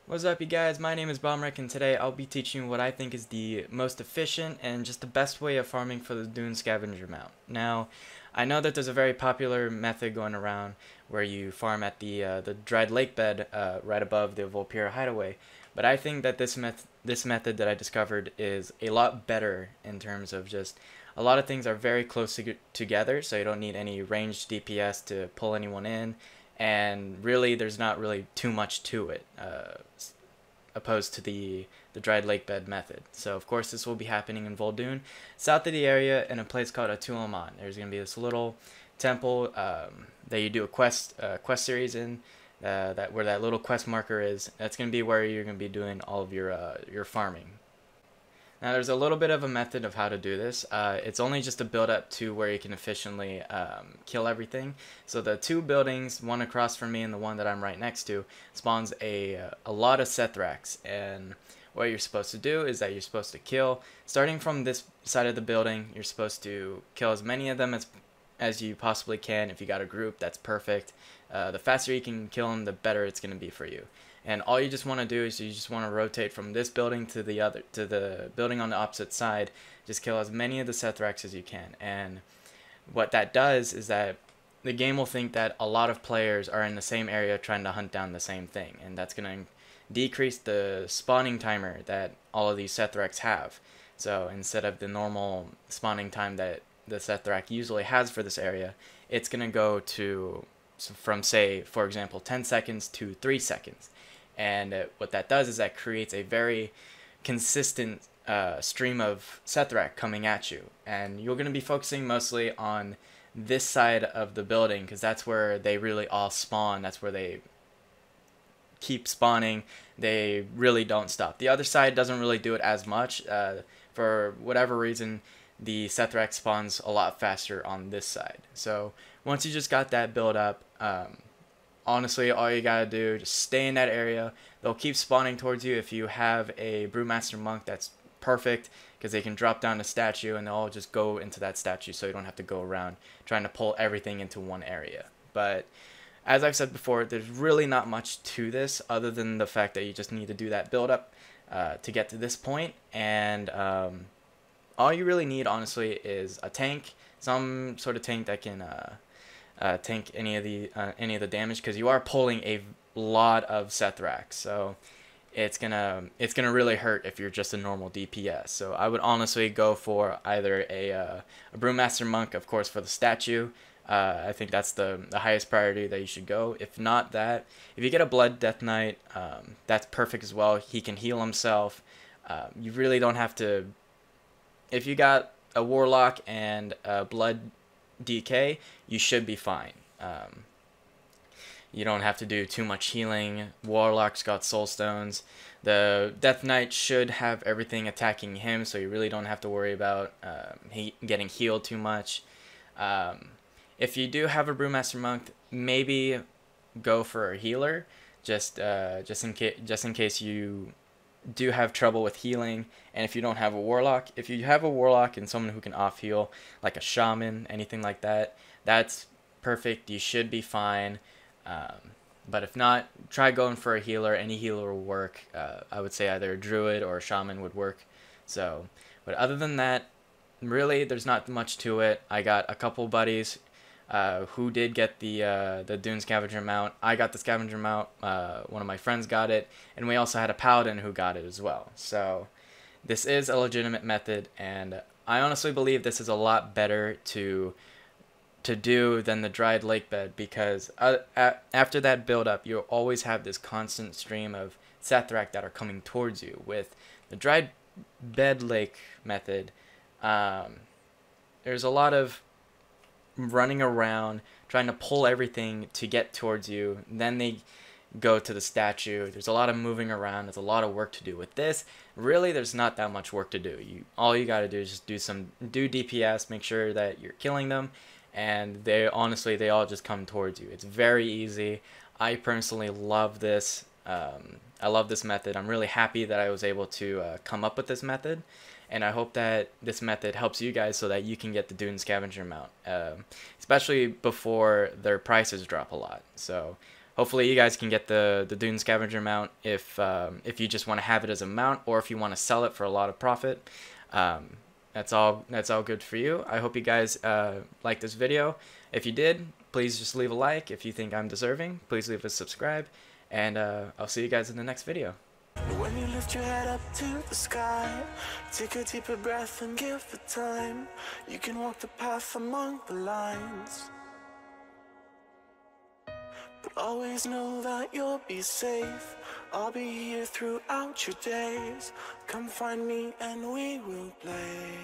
What's up, you guys? My name is Bombwreck, and today I'll be teaching you what I think is the most efficient and just the best way of farming for the Dune Scavenger mount. Now, I know that there's a very popular method going around where you farm at the dried lake bed right above the Volpira hideaway, but I think that this method that I discovered is a lot better in terms of just a lot of things are very close together, so you don't need any ranged DPS to pull anyone in. And really, there's not really too much to it, opposed to the dried lake bed method. So of course this will be happening in Vol'dun, south of the area, in a place called Atuaman. There's going to be this little temple that you do a quest series in, that where that little quest marker is. That's going to be where you're going to be doing all of your farming. Now there's a little bit of a method of how to do this. It's only just a build up to where you can efficiently kill everything. So the two buildings, one across from me and the one that I'm right next to, spawns a lot of Sethraks. And what you're supposed to do is that you're supposed to kill, starting from this side of the building, you're supposed to kill as many of them as you possibly can. If you got a group, that's perfect. The faster you can kill them, the better it's going to be for you. And all you just want to do is you just want to rotate from this building to the building on the opposite side. Just kill as many of the Sethraks as you can. And what that does is that the game will think that a lot of players are in the same area trying to hunt down the same thing, and that's going to decrease the spawning timer that all of these Sethraks have. So instead of the normal spawning time that the Sethrak usually has for this area, it's going to go to from, say, for example, 10 seconds to 3 seconds. And what that does is that creates a very consistent stream of Sethrak coming at you. And you're going to be focusing mostly on this side of the building because that's where they really all spawn. That's where they keep spawning. They really don't stop. The other side doesn't really do it as much. For whatever reason, the Sethrak spawns a lot faster on this side. So once you just got that build up, honestly, all you gotta do, just stay in that area. They'll keep spawning towards you. If you have a Brewmaster Monk, that's perfect because they can drop down the statue and they'll all just go into that statue, so you don't have to go around trying to pull everything into one area. But as I've said before, there's really not much to this other than the fact that you just need to do that build up to get to this point. And all you really need, honestly, is a tank, some sort of tank that can tank any of the damage, because you are pulling a lot of Sethraks, so it's gonna really hurt if you're just a normal DPS. So I would honestly go for either a Brewmaster Monk, of course, for the statue. I think that's the highest priority that you should go. If not that, if you get a Blood Death Knight, that's perfect as well. He can heal himself. You really don't have to. If you got a Warlock and a Blood DK, you should be fine. You don't have to do too much healing. Warlock's got soul stones. The Death Knight should have everything attacking him, so you really don't have to worry about getting healed too much. If you do have a Brewmaster Monk, maybe go for a healer, just in case you do have trouble with healing. And if you don't have a Warlock, if you have a Warlock and someone who can off heal, like a Shaman, anything like that, that's perfect. You should be fine. But if not, try going for a healer. Any healer will work. I would say either a Druid or a Shaman would work. So, but other than that, really, there's not much to it. I got a couple buddies who did get the Dune Scavenger mount. I got the Scavenger mount. One of my friends got it, and we also had a Paladin who got it as well. So this is a legitimate method, and I honestly believe this is a lot better to do than the dried lake bed, because after that build up, you'll always have this constant stream of Sethrak that are coming towards you. With the dried bed lake method, there's a lot of running around trying to pull everything to get towards you. Then they go to the statue. There's a lot of moving around. There's a lot of work to do. With this, really, there's not that much work to do. All you got to do is just do DPS, make sure that you're killing them, and they all just come towards you. It's very easy. I personally love this. I love this method. I'm really happy that I was able to come up with this method, and I hope that this method helps you guys so that you can get the Dune Scavenger mount, especially before their prices drop a lot. So hopefully you guys can get the Dune Scavenger mount if you just want to have it as a mount, or if you want to sell it for a lot of profit. That's all good for you. I hope you guys like this video. If you did, please just leave a like. If you think I'm deserving, please leave a subscribe, and I'll see you guys in the next video. When you lift your head up to the sky, take a deeper breath and give it time. You can walk the path among the lines, but always know that you'll be safe. I'll be here throughout your days. Come find me and we will play.